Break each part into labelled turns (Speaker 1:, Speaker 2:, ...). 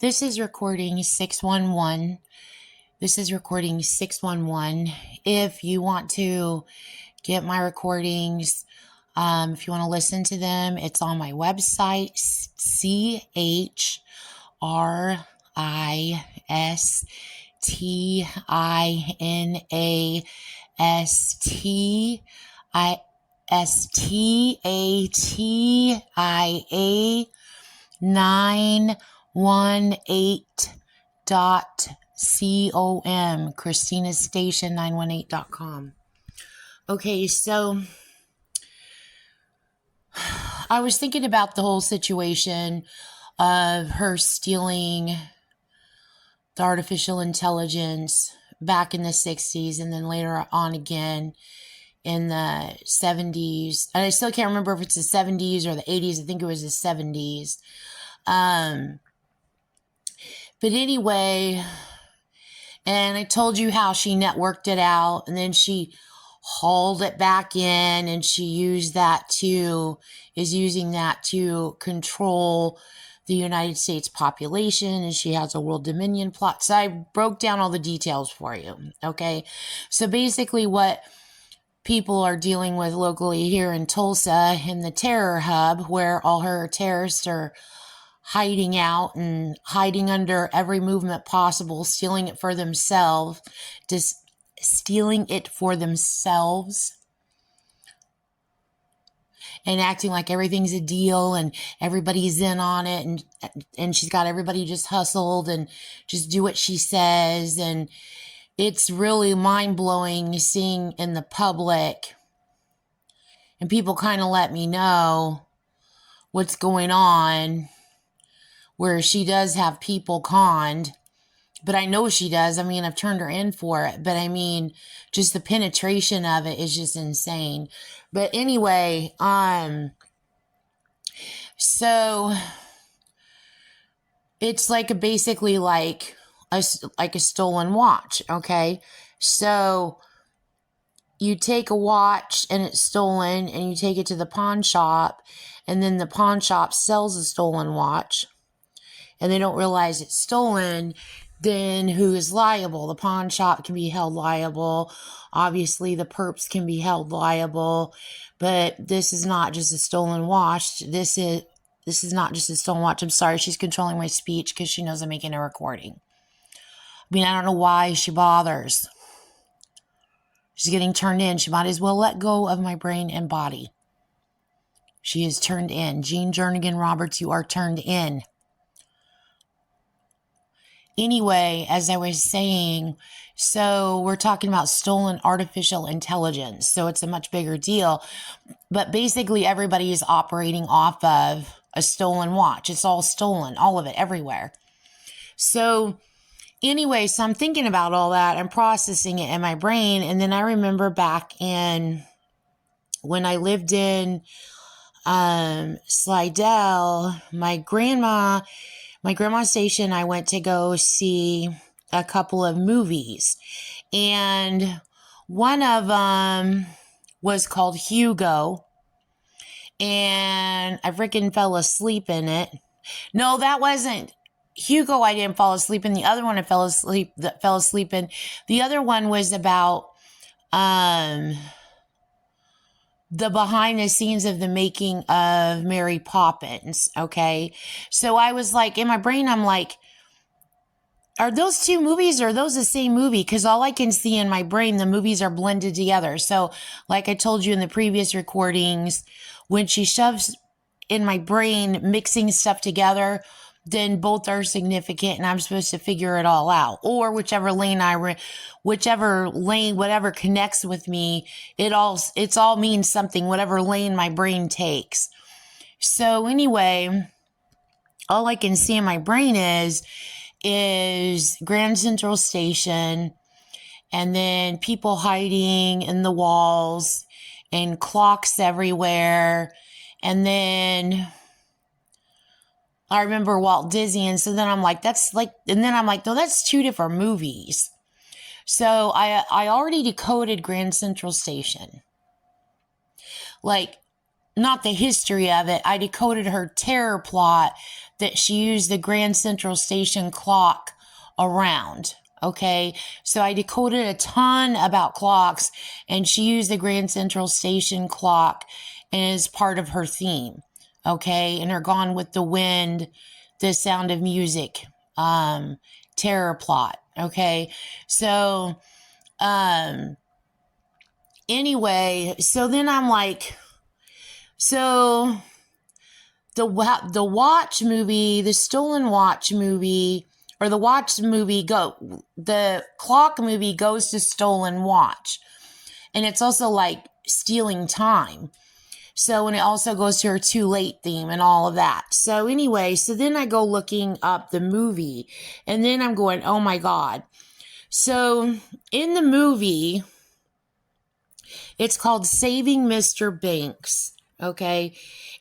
Speaker 1: This is recording 611. This is recording 611. If you want to get my recordings, if you want to listen to them, it's on my website, CHRISTINASTATIA 918.com, Christina'sStation918.com. Okay, so I was thinking about the whole situation of her stealing the artificial intelligence back in the 60s and then later on again in the 70s. And I still can't remember if it's the 70s or the 80s. I think it was the 70s. But anyway, and I told you how she networked it out and then she hauled it back in and she is using that to control the United States population, and she has a world dominion plot. So I broke down all the details for you. Okay. So basically what people are dealing with locally here in Tulsa in the terror hub, where all her terrorists are hiding out and hiding under every movement possible, stealing it for themselves, and acting like everything's a deal and everybody's in on it, and she's got everybody just hustled and just do what she says. And it's really mind-blowing seeing in the public, and people kind of let me know what's going on, where she does have people conned. But I know she does. I mean, I've turned her in for it. But I mean, just the penetration of it is just insane. But anyway, so it's basically like a stolen watch, okay? So you take a watch and it's stolen and you take it to the pawn shop, and then the pawn shop sells a stolen watch and they don't realize it's stolen. Then who is liable? The pawn shop can be held liable. Obviously, the perps can be held liable. But this is not just a stolen watch. This is not just a stolen watch. I'm sorry, she's controlling my speech because she knows I'm making a recording. I mean, I don't know why she bothers. She's getting turned in. She might as well let go of my brain and body. She is turned in. Jean Jernigan Roberts, you are turned in. Anyway, as I was saying, so we're talking about stolen artificial intelligence. So it's a much bigger deal. But basically, everybody is operating off of a stolen watch. It's all stolen, all of it, everywhere. So anyway, so I'm thinking about all that. I'm processing it in my brain. And then I remember back in when I lived in Slidell, my grandma's station, I went to go see a couple of movies. And one of them was called Hugo. And I freaking fell asleep in it. No, that wasn't Hugo. I didn't fall asleep in. The other one I fell asleep in. The other one was about the behind the scenes of the making of Mary Poppins. Okay. So I was like, in my brain, I'm like, are those two movies or are those the same movie? Because all I can see in my brain, the movies are blended together. So like I told you in the previous recordings, when she shoves in my brain mixing stuff together, then both are significant and I'm supposed to figure it all out. Or whatever connects with me, it's all means something, whatever lane my brain takes. So anyway, all I can see in my brain is Grand Central Station, and then people hiding in the walls and clocks everywhere. And then I remember Walt Disney. And so then I'm like, no, that's two different movies. So I already decoded Grand Central Station. Like, not the history of it. I decoded her terror plot that she used the Grand Central Station clock around. Okay, so I decoded a ton about clocks, and she used the Grand Central Station clock as part of her theme. Okay, and her Gone with the Wind, The Sound of Music, terror plot. Okay, so anyway, so then I'm like, so the watch movie, the stolen watch movie, or the clock movie goes to stolen watch. And it's also like stealing time. So, and it also goes to her too late theme and all of that. So anyway, so then I go looking up the movie, and then I'm going, oh my God. So in the movie, it's called Saving Mr. Banks. Okay.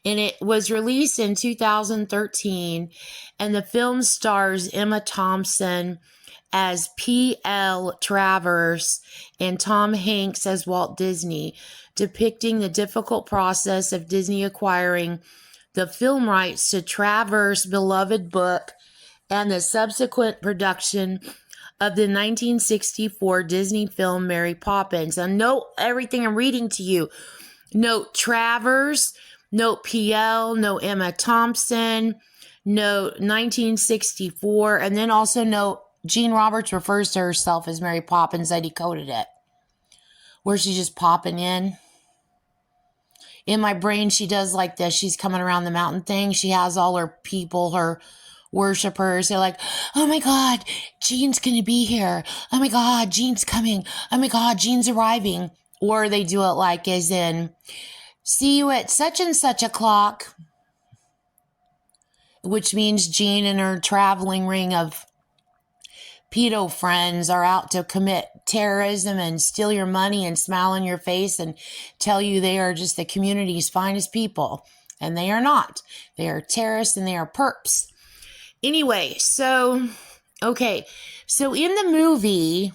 Speaker 1: And it was released in 2013. And the film stars Emma Thompson as P.L. Travers and Tom Hanks as Walt Disney, depicting the difficult process of Disney acquiring the film rights to Travers' beloved book and the subsequent production of the 1964 Disney film Mary Poppins. And note everything I'm reading to you. Note Travers, note PL, note Emma Thompson, note 1964, and then also note Jean Roberts refers to herself as Mary Poppins. I decoded it. Where she's just popping in. In my brain, she does like this. She's coming around the mountain thing. She has all her people, her worshipers. They're like, oh my God, Jean's going to be here. Oh my God, Jean's coming. Oh my God, Jean's arriving. Or they do it like as in, see you at such and such o'clock, which means Jean and her traveling ring of pedo friends are out to commit terrorism and steal your money and smile in your face and tell you they are just the community's finest people. And they are not. They are terrorists and they are perps. Anyway, so, okay. So in the movie,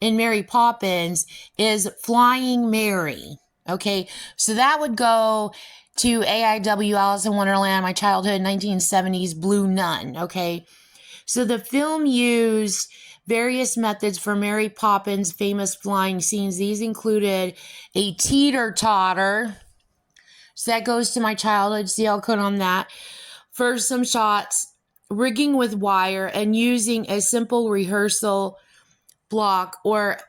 Speaker 1: in Mary Poppins, is Flying Mary. Okay, so that would go to AIW, Alice in Wonderland, my childhood, 1970s, Blue Nun. Okay, so the film used various methods for Mary Poppins' famous flying scenes. These included a teeter-totter. So that goes to my childhood. See, I'll cut on that. First, some shots, rigging with wire, and using a simple rehearsal block or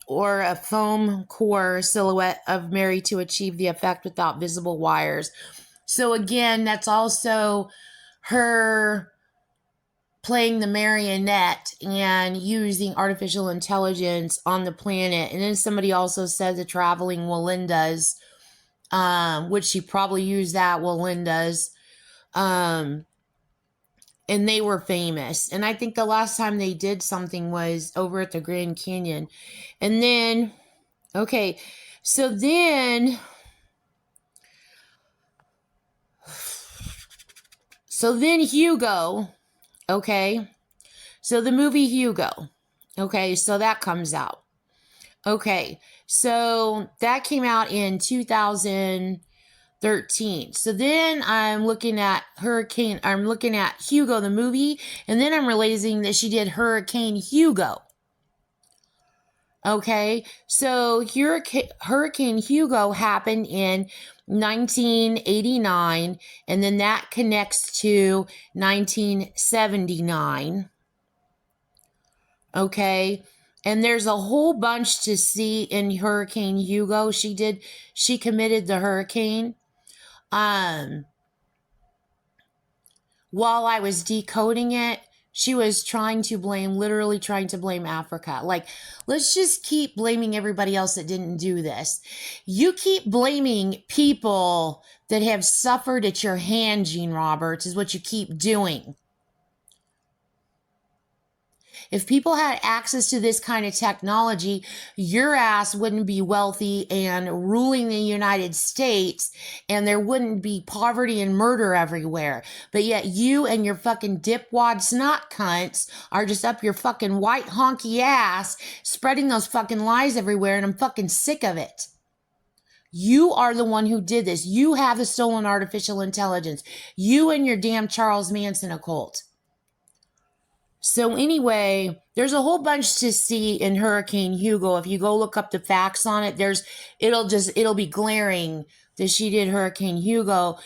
Speaker 1: a foam core silhouette of Mary to achieve the effect without visible wires. So again, that's also her playing the marionette and using artificial intelligence on the planet. And then somebody also said the traveling Walindas, which she probably used that Walindas. And they were famous. And I think the last time they did something was over at the Grand Canyon. And then, okay, so then Hugo, okay, so the movie Hugo, okay, so that comes out. Okay, so that came out in 2013. So then I'm looking at Hugo the movie, and then I'm realizing that she did Hurricane Hugo. Okay, so Hurricane Hugo happened in 1989, and then that connects to 1979. Okay, and there's a whole bunch to see in Hurricane Hugo. She committed the hurricane. While I was decoding it, she was literally trying to blame Africa. Like, let's just keep blaming everybody else that didn't do this. You keep blaming people that have suffered at your hand, Jean Roberts, is what you keep doing. If people had access to this kind of technology, your ass wouldn't be wealthy and ruling the United States, and there wouldn't be poverty and murder everywhere. But yet you and your fucking dipwad snot cunts are just up your fucking white honky ass spreading those fucking lies everywhere, and I'm fucking sick of it. You are the one who did this. You have the stolen artificial intelligence. You and your damn Charles Manson occult. So anyway, there's a whole bunch to see in Hurricane Hugo. If you go look up the facts on it, it'll be glaring that she did Hurricane Hugo.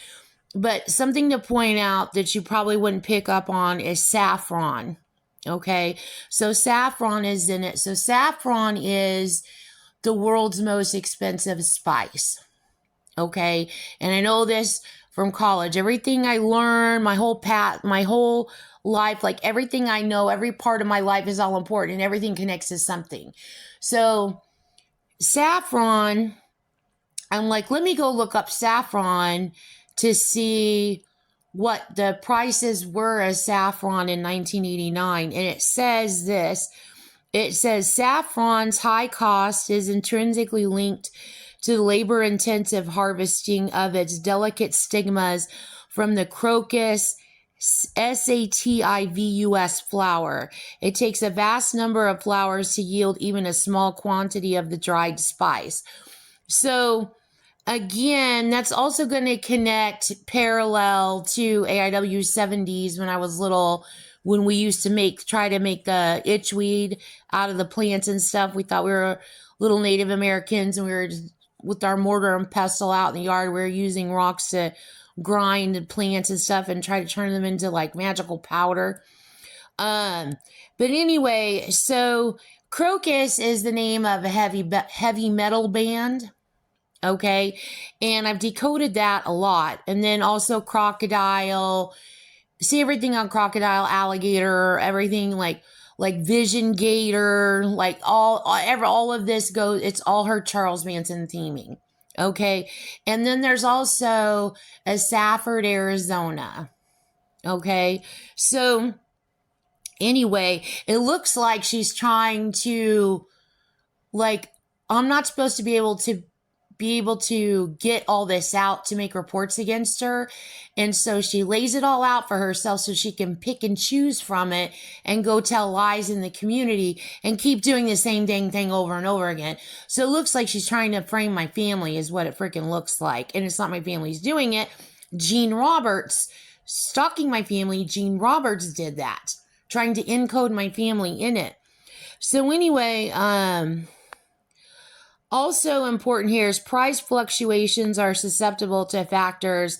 Speaker 1: But something to point out that you probably wouldn't pick up on is saffron. Okay, so saffron is in it. So saffron is the world's most expensive spice. Okay, and I know this from college. Everything I learned, my whole life, like everything I know, every part of my life is all important, and everything connects to something. So saffron, I'm like, let me go look up saffron to see what the prices were as saffron in 1989. And it says this. It says saffron's high cost is intrinsically linked to the labor-intensive harvesting of its delicate stigmas from the crocus sativus flower. It takes a vast number of flowers to yield even a small quantity of the dried spice. So again, that's also going to connect parallel to AIW 70s when I was little, when we used to try to make the itchweed out of the plants and stuff. We thought we were little Native Americans, and we were just, with our mortar and pestle out in the yard, we were using rocks to grind plants and stuff and try to turn them into like magical powder. But anyway, so Crocus is the name of a heavy metal band. Okay, and I've decoded that a lot. And then also crocodile, see everything on crocodile, alligator, everything like Vision Gator, like all of this goes, it's all her Charles Manson theming. Okay, and then there's also a Safford, Arizona. Okay, so anyway, it looks like she's trying to, like, I'm not supposed to be able to get all this out to make reports against her. And so she lays it all out for herself so she can pick and choose from it and go tell lies in the community and keep doing the same dang thing over and over again. So it looks like she's trying to frame my family is what it freaking looks like. And it's not my family's doing it. Gene Roberts, stalking my family, Gene Roberts did that, trying to encode my family in it. So anyway, also important here is price fluctuations are susceptible to factors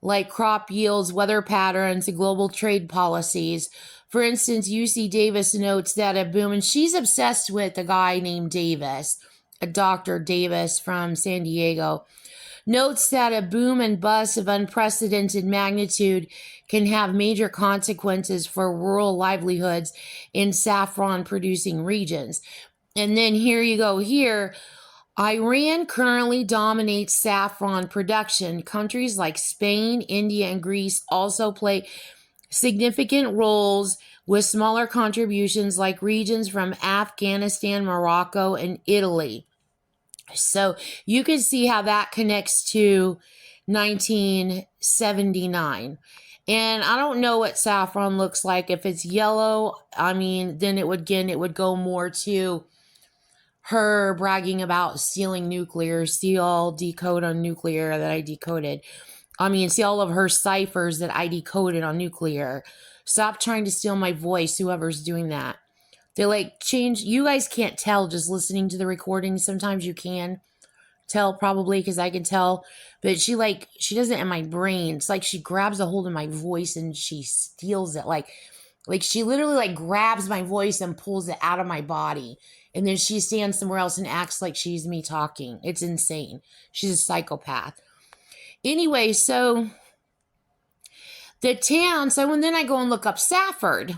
Speaker 1: like crop yields, weather patterns, and global trade policies. For instance, UC Davis notes that a boom, and she's obsessed with a guy named Davis, a Dr. Davis from San Diego, notes that a boom and bust of unprecedented magnitude can have major consequences for rural livelihoods in saffron-producing regions. And then here you go here. Iran currently dominates saffron production. Countries like Spain, India, and Greece also play significant roles, with smaller contributions like regions from Afghanistan, Morocco, and Italy. So you can see how that connects to 1979. And I don't know what saffron looks like. If it's yellow, I mean, then it would go more to her bragging about stealing nuclear, see all decode on nuclear that I decoded. I mean, see all of her ciphers that I decoded on nuclear. Stop trying to steal my voice, whoever's doing that. They like change. You guys can't tell just listening to the recording. Sometimes you can tell, probably, because I can tell. But she does it in my brain. It's like she grabs a hold of my voice and she steals it. Like she literally like grabs my voice and pulls it out of my body. And then she stands somewhere else and acts like she's me talking. It's insane. She's a psychopath. Anyway, so the town, then I go and look up Safford.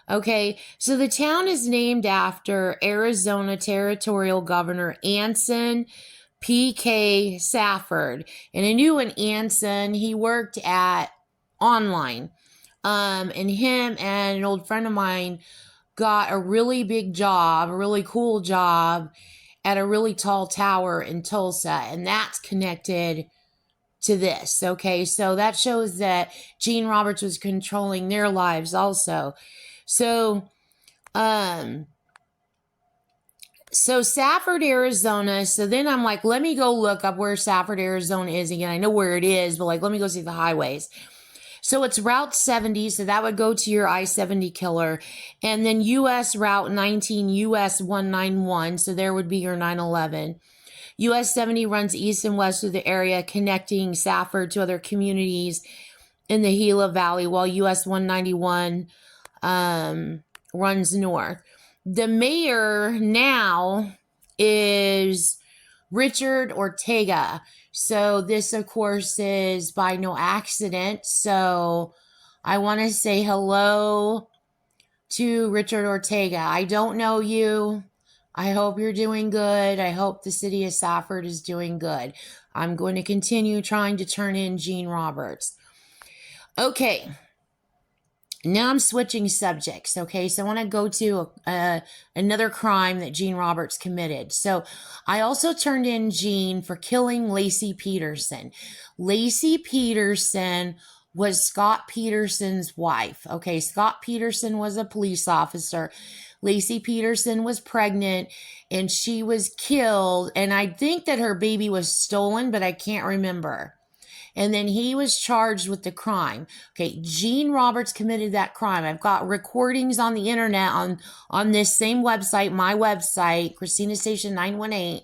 Speaker 1: Okay, so the town is named after Arizona Territorial Governor Anson P.K. Safford. And I knew when Anson, he worked at Online. And him and an old friend of mine got a really big job, a really cool job at a really tall tower in Tulsa. And that's connected to this. Okay, so that shows that Gene Roberts was controlling their lives also. So So Safford, Arizona. So then I'm like, let me go look up where Safford, Arizona is again. I know where it is, but like, let me go see the highways. So it's Route 70. So that would go to your I-70 killer. And then US Route 19, US 191. So there would be your 911. US 70 runs east and west of the area, connecting Safford to other communities in the Gila Valley, while US 191 runs north. The mayor now is Richard Ortega. So this, of course, is by no accident. So I want to say hello to Richard Ortega. I don't know you. I hope you're doing good. I hope the city of Safford is doing good. I'm going to continue trying to turn in Gene Roberts. Okay. Now I'm switching subjects, okay? So I want to go to another crime that Gene Roberts committed. So I also turned in Gene for killing Laci Peterson. Laci Peterson was Scott Peterson's wife, okay? Scott Peterson was a police officer. Laci Peterson was pregnant and she was killed. And I think that her baby was stolen, but I can't remember. And then he was charged with the crime. Okay, Gene Roberts committed that crime. I've got recordings on the internet on this same website, my website, Christina Station 918.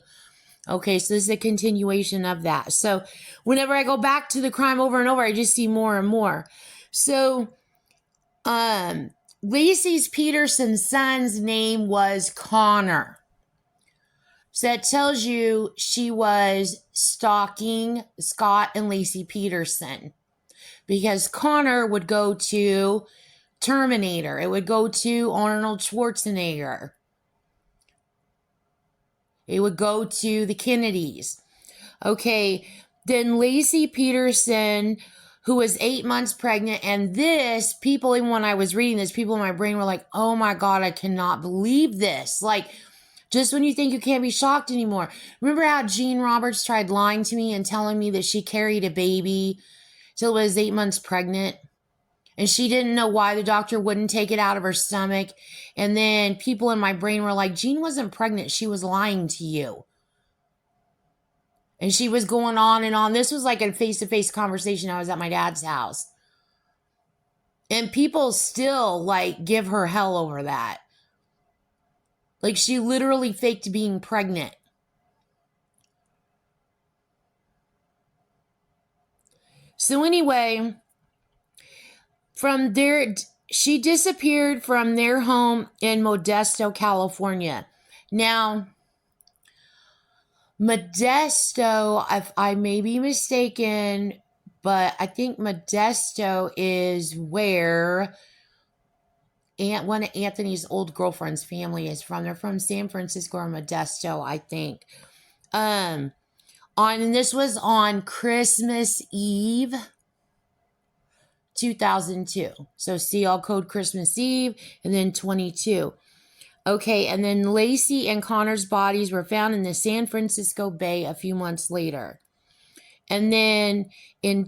Speaker 1: Okay, so this is a continuation of that. So whenever I go back to the crime over and over, I just see more and more. So Laci Peterson's son's name was Connor. So that tells you she was stalking Scott and Laci Peterson, because Connor would go to Terminator. It would go to Arnold Schwarzenegger. It would go to the Kennedys. Okay, then Laci Peterson, who was 8 months pregnant, and this, people, even when I was reading this, people in my brain were like, oh my God, I cannot believe this. Like, just when you think you can't be shocked anymore. Remember how Gene Roberts tried lying to me and telling me that she carried a baby till it was 8 months pregnant? And she didn't know why the doctor wouldn't take it out of her stomach. And then people in my brain were like, Gene wasn't pregnant. She was lying to you. And she was going on and on. This was like a face-to-face conversation. I was at my dad's house. And people still like give her hell over that. Like, she literally faked being pregnant. So anyway, from there, she disappeared from their home in Modesto, California. Now, Modesto, if I may be mistaken, but I think Modesto is where one of Anthony's old girlfriend's family is from. They're from San Francisco or Modesto, I think. And this was on Christmas Eve, 2002. So CL code Christmas Eve, and then 22. Okay, and then Laci and Connor's bodies were found in the San Francisco Bay a few months later. And then in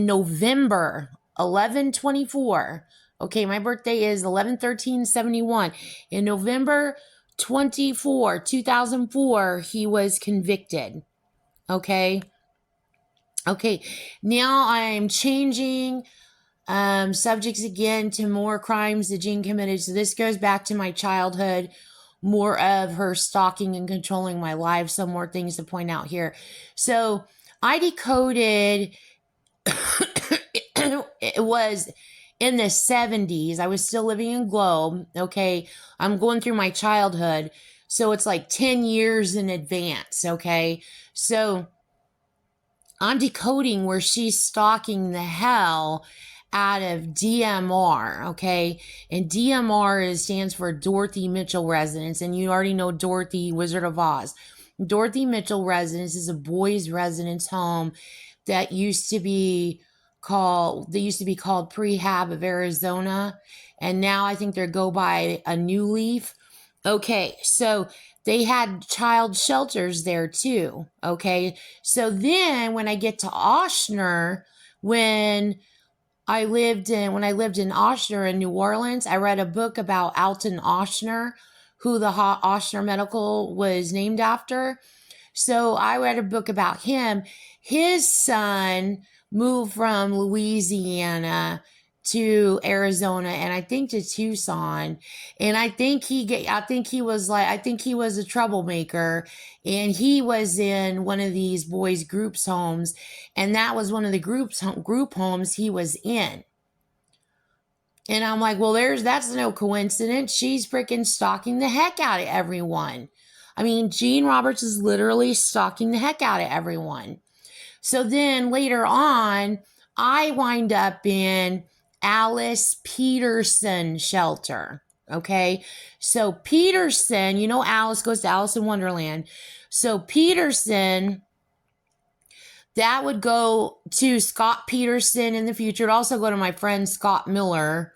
Speaker 1: November 11/24, okay, my birthday is 11/13/71. In November 24, 2004, he was convicted. Okay. Okay. Now I'm changing subjects again to more crimes that Gene committed. So this goes back to my childhood, more of her stalking and controlling my life. Some more things to point out here. So I decoded, it was in the 70s. I was still living in Globe. Okay. I'm going through my childhood. So it's like 10 years in advance. Okay. So I'm decoding where she's stalking the hell out of DMR, okay? And DMR stands for Dorothy Mitchell Residence, and you already know Dorothy, Wizard of Oz. Dorothy Mitchell Residence is a boys' residence home that used to be called Prehab of Arizona, and now I think they go by a new leaf. Okay, so they had child shelters there too, okay? So then when I get to Ochsner, when I lived in Ochsner in New Orleans, I read a book about Alton Ochsner, who the Ochsner Medical was named after. So I read a book about him. His son moved from Louisiana to Arizona and I think to Tucson. And I think he was a troublemaker, and he was in one of these boys' groups homes, and that was one of the group homes he was in. And I'm like, well, that's no coincidence. She's freaking stalking the heck out of everyone. I mean, Jean Roberts is literally stalking the heck out of everyone. So then later on, I wind up in Alice Peterson shelter. Okay. So Peterson, you know, Alice goes to Alice in Wonderland. So Peterson, that would go to Scott Peterson in the future. It'd also go to my friend Scott Miller,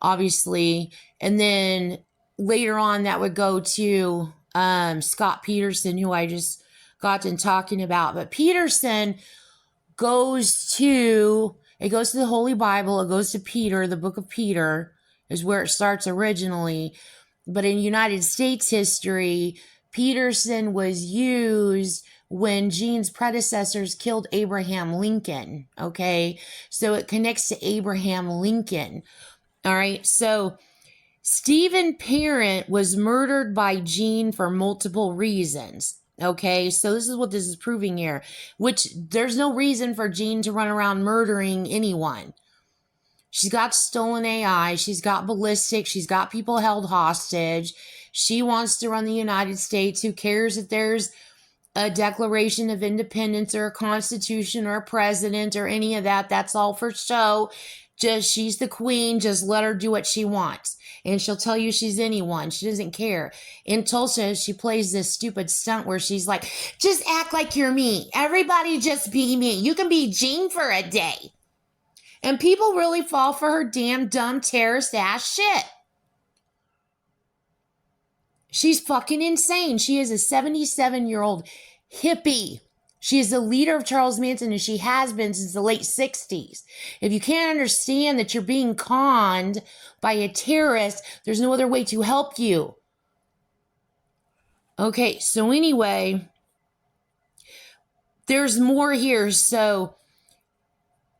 Speaker 1: obviously. And then later on, that would go to Scott Peterson, who I just got done talking about. But Peterson goes to the Holy Bible. It goes to Peter. The book of Peter is where it starts originally. But in United States history, Peterson was used when Jean's predecessors killed Abraham Lincoln. Okay. So it connects to Abraham Lincoln. All right. So Stephen Parent was murdered by Jean for multiple reasons. Okay, so this is what this is proving here, which there's no reason for Jean to run around murdering anyone. She's got stolen AI. She's got ballistics. She's got people held hostage. She wants to run the United States. Who cares if there's a Declaration of Independence or a Constitution or a president or any of that? That's all for show. Just, she's the queen. Just let her do what she wants. And she'll tell you she's anyone. She doesn't care. In Tulsa, she plays this stupid stunt where she's like, just act like you're me. Everybody just be me. You can be Jean for a day. And people really fall for her damn dumb terrorist ass shit. She's fucking insane. She is a 77-year-old hippie. She is the leader of Charles Manson, and she has been since the late 60s. If you can't understand that you're being conned by a terrorist, there's no other way to help you. Okay, so anyway, there's more here. So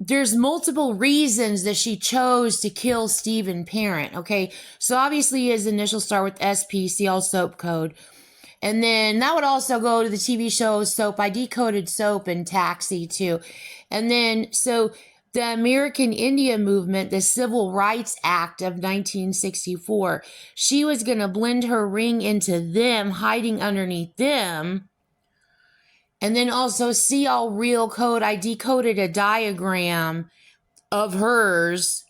Speaker 1: there's multiple reasons that she chose to kill Stephen Parent. Okay, so obviously his initials start with SP, CL Soap Code. And then that would also go to the TV show Soap. I decoded Soap and Taxi too. And then, so the American Indian movement, the Civil Rights Act of 1964, she was going to blend her ring into them, hiding underneath them. And then also CL Real Code, I decoded a diagram of hers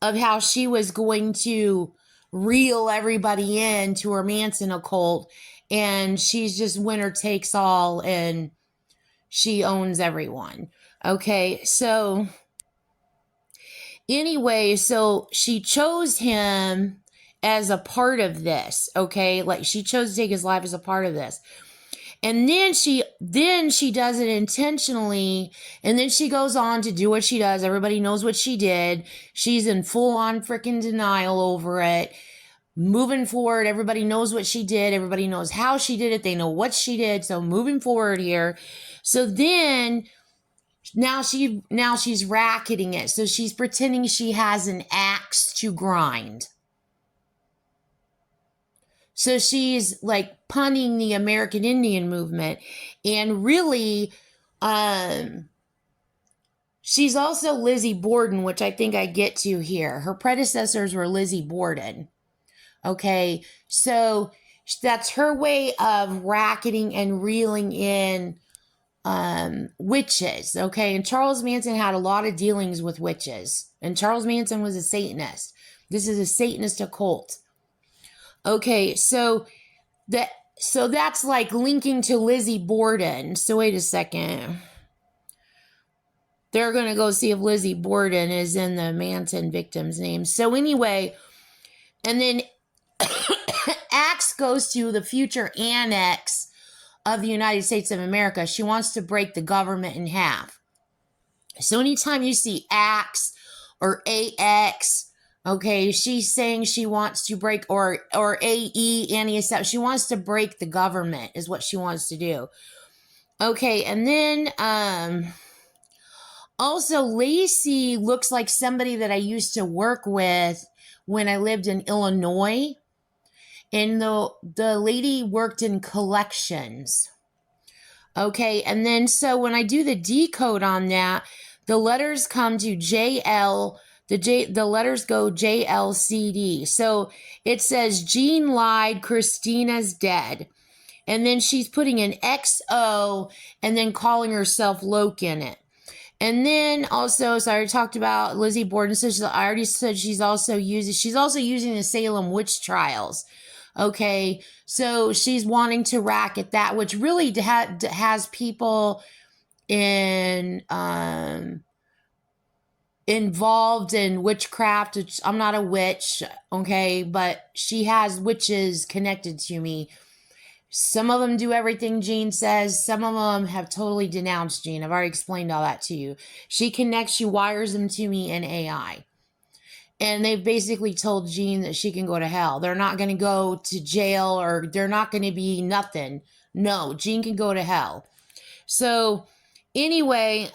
Speaker 1: of how she was going to reel everybody in to her Manson occult. And she's just winner takes all, and she owns everyone. Okay, so anyway, so she chose him as a part of this. Okay, like she chose to take his life as a part of this. And then she does it intentionally, and then she goes on to do what she does. Everybody knows what she did. She's in full-on freaking denial over it. Moving forward, everybody knows what she did. Everybody knows how she did it. They know what she did. So moving forward here. So then now she's racketing it. So she's pretending she has an axe to grind. So she's like punning the American Indian movement. And really, she's also Lizzie Borden, which I think I get to here. Her predecessors were Lizzie Borden. Okay, so that's her way of racketing and reeling in witches. Okay, and Charles Manson had a lot of dealings with witches. And Charles Manson was a Satanist. This is a Satanist occult. Okay, so that's like linking to Lizzie Borden. So wait a second. They're going to go see if Lizzie Borden is in the Manson victims' names. So anyway, and then Axe goes to the future annex of the United States of America. She wants to break the government in half. So anytime you see Axe or AX, Okay, she's saying she wants to break or AE anti-establishment. She wants to break the government is what she wants to do. Okay, and then also Lacey looks like somebody that I used to work with when I lived in Illinois. And the lady worked in collections. Okay, and then so when I do the decode on that, the letters come to JL. The letters go JLCD. So it says Jean lied, Christina's dead. And then she's putting an XO and then calling herself Loke in it. And then also, so I already talked about Lizzie Borden. So I already said she's also using the Salem witch trials. Okay, so she's wanting to racket that, which really has people involved in witchcraft. I'm not a witch, okay, but she has witches connected to me. Some of them do everything Jean says. Some of them have totally denounced Jean. I've already explained all that to you. She wires them to me in AI. And they've basically told Jean that she can go to hell. They're not going to go to jail or they're not going to be nothing. No, Jean can go to hell. So anyway,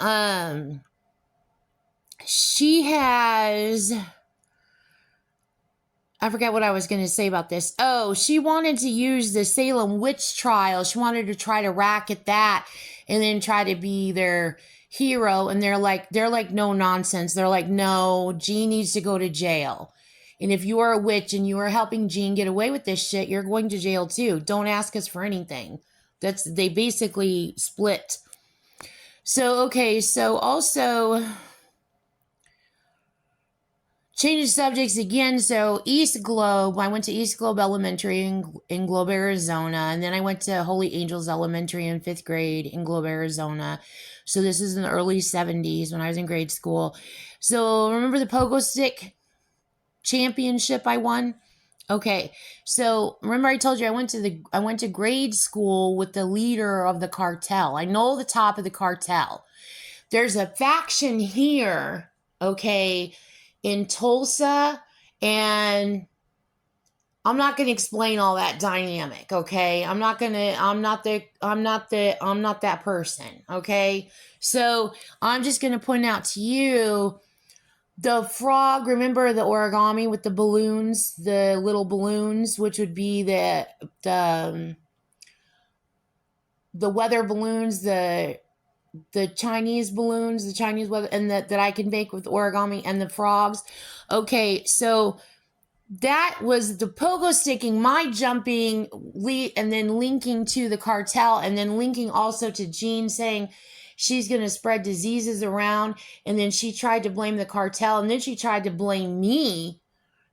Speaker 1: she has... I forget what I was going to say about this. Oh, she wanted to use the Salem witch trial. She wanted to try to racket that and then try to be their hero. And they're like, no nonsense. They're like, no, Jean needs to go to jail. And if you are a witch and you are helping Jean get away with this shit, you're going to jail too. Don't ask us for anything. They basically split. So, okay. So also... change the subjects again. So East Globe, I went to East Globe Elementary in Globe, Arizona. And then I went to Holy Angels Elementary in 5th grade in Globe, Arizona. So this is in the early 70s when I was in grade school. So remember the pogo stick championship I won? Okay. So remember I told you I went to grade school with the leader of the cartel. I know the top of the cartel. There's a faction here, okay, in Tulsa, and I'm not going to explain all that dynamic, okay? I'm not that person, okay? So I'm just going to point out to you the frog. Remember the origami with the balloons, the little balloons, which would be the weather balloons, the Chinese balloons, the Chinese weather, and that I can make with origami, and the frogs. Okay, so that was the pogo sticking, my jumping, and then linking to the cartel, and then linking also to Jean saying she's going to spread diseases around, and then she tried to blame the cartel, and then she tried to blame me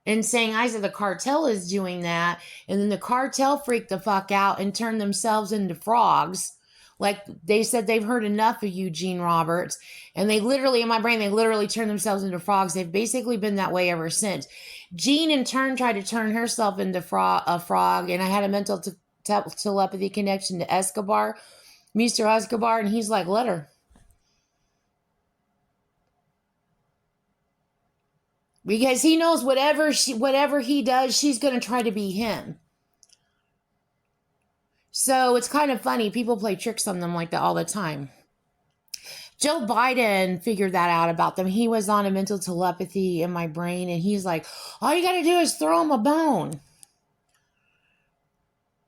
Speaker 1: and saying, I said the cartel is doing that, and then the cartel freaked the fuck out and turned themselves into frogs. Like they said, they've heard enough of you, Gene Roberts. And they literally, in my brain, they literally turned themselves into frogs. They've basically been that way ever since. Jean, in turn, tried to turn herself into a frog. And I had a mental telepathy connection to Escobar, Mr. Escobar. And he's like, let her. Because he knows whatever he does, she's going to try to be him. So it's kind of funny. People play tricks on them like that all the time. Joe Biden figured that out about them. He was on a mental telepathy in my brain, and he's like, all you got to do is throw him a bone.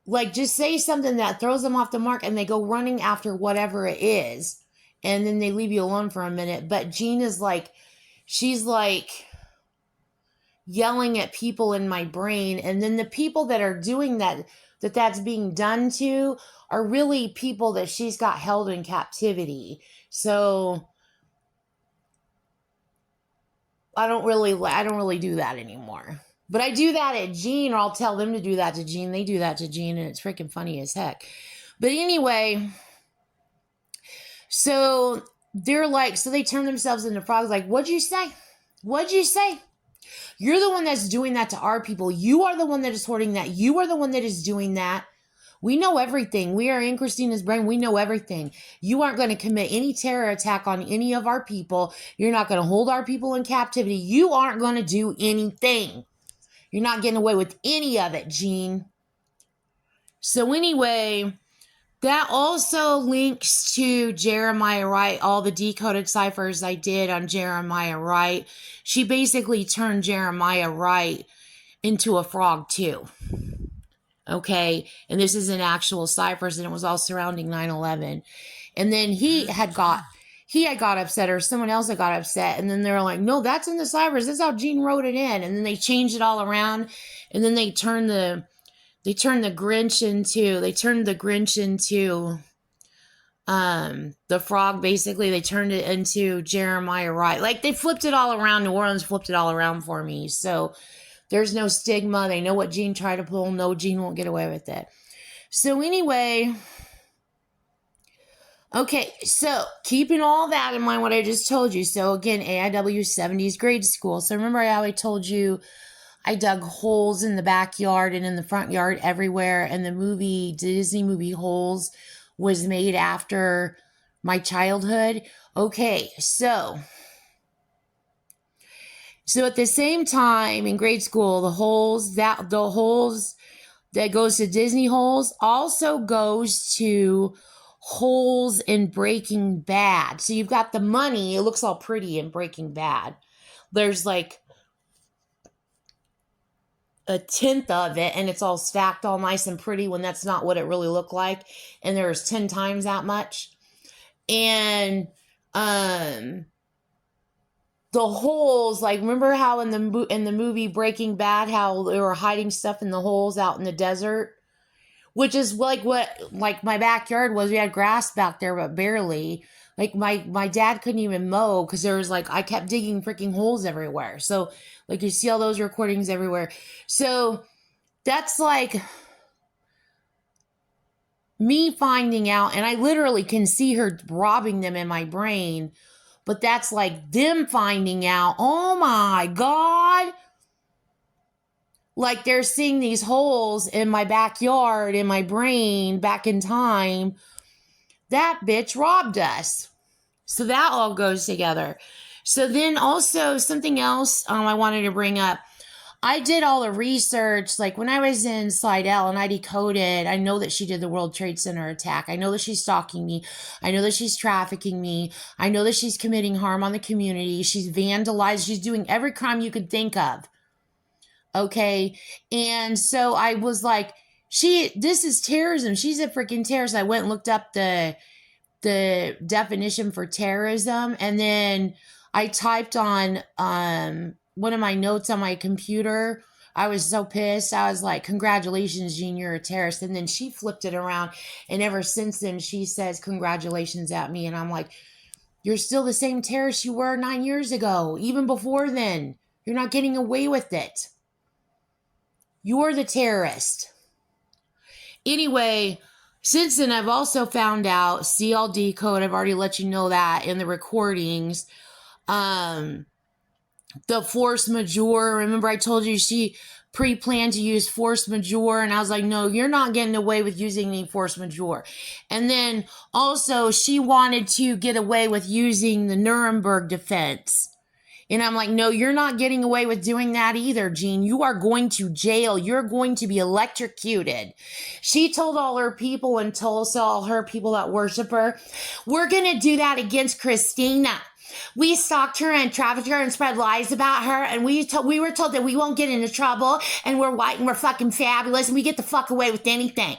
Speaker 1: Like, just say something that throws them off the mark, and they go running after whatever it is, and then they leave you alone for a minute. But Jean is like, she's like yelling at people in my brain, and then the people that are doing that's being done to are really people that she's got held in captivity. So I don't really do that anymore. But I do that at Jean, or I'll tell them to do that to Jean. They do that to Jean, and it's freaking funny as heck. But anyway, so they're like, so they turn themselves into frogs. Like, what'd you say? What'd you say? You're the one that's doing that to our people. You are the one that is hoarding that. You are the one that is doing that. We know everything. We are in Christina's brain. We know everything. You aren't going to commit any terror attack on any of our people. You're not going to hold our people in captivity. You aren't going to do anything. You're not getting away with any of it, Jean. So anyway, that also links to Jeremiah Wright, all the decoded ciphers I did on Jeremiah Wright. She basically turned Jeremiah Wright into a frog too. Okay, and this is an actual ciphers, and it was all surrounding 9/11. And then he had got upset, or someone else had got upset, and then they were like, no, that's in the ciphers. That's how Jean wrote it in. And then they changed it all around, and then they turned the Grinch into the frog. Basically, they turned it into Jeremiah Wright. Like, they flipped it all around. New Orleans flipped it all around for me. So there's no stigma. They know what Jean tried to pull. No, Jean won't get away with it. So anyway, okay, so keeping all that in mind, what I just told you. So again, AIW 70s grade school. So remember how I told you I dug holes in the backyard and in the front yard everywhere, and the Disney movie Holes was made after my childhood? Okay, so at the same time in grade school, the holes that goes to Disney Holes also goes to holes in Breaking Bad. So you've got the money. It looks all pretty in Breaking Bad. There's like a tenth of it, and it's all stacked all nice and pretty when that's not what it really looked like. And there's 10 times that much. And the holes, like, remember how in the movie Breaking Bad, how they were hiding stuff in the holes out in the desert, which is like my backyard was. We had grass back there, but barely. Like, my dad couldn't even mow because there was I kept digging freaking holes everywhere. So like, you see all those recordings everywhere. So that's like me finding out, and I literally can see her robbing them in my brain. But that's like them finding out, oh my God. Like, they're seeing these holes in my backyard, in my brain, back in time. That bitch robbed us. So that all goes together. So then also something else I wanted to bring up. I did all the research, like when I was in Slidell and I decoded, I know that she did the World Trade Center attack. I know that she's stalking me. I know that she's trafficking me. I know that she's committing harm on the community. She's vandalized. She's doing every crime you could think of. Okay. And so I was like, this is terrorism. She's a freaking terrorist. I went and looked up the definition for terrorism. And then I typed on, one of my notes on my computer. I was so pissed. I was like, congratulations, Jean, you're a terrorist. And then she flipped it around. And ever since then, she says congratulations at me. And I'm like, you're still the same terrorist you were 9 years ago. Even before then, you're not getting away with it. You're the terrorist. Anyway, since then, I've also found out CLD code. I've already let you know that in the recordings. The force majeure. Remember I told you she pre-planned to use force majeure, and I was like, no, you're not getting away with using any force majeure. And then also she wanted to get away with using the Nuremberg defense. And I'm like, no, you're not getting away with doing that either, Jean. You are going to jail. You're going to be electrocuted. She told all her people in Tulsa, all her people that worship her, we're going to do that against Christina. We stalked her and trafficked her and spread lies about her, and we were told that we won't get into trouble, and we're white and we're fucking fabulous, and we get the fuck away with anything.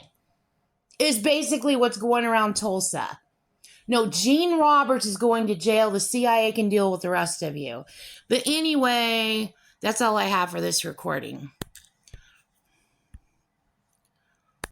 Speaker 1: Is basically what's going around Tulsa. No, Jean Roberts is going to jail. The CIA can deal with the rest of you. But anyway, that's all I have for this recording.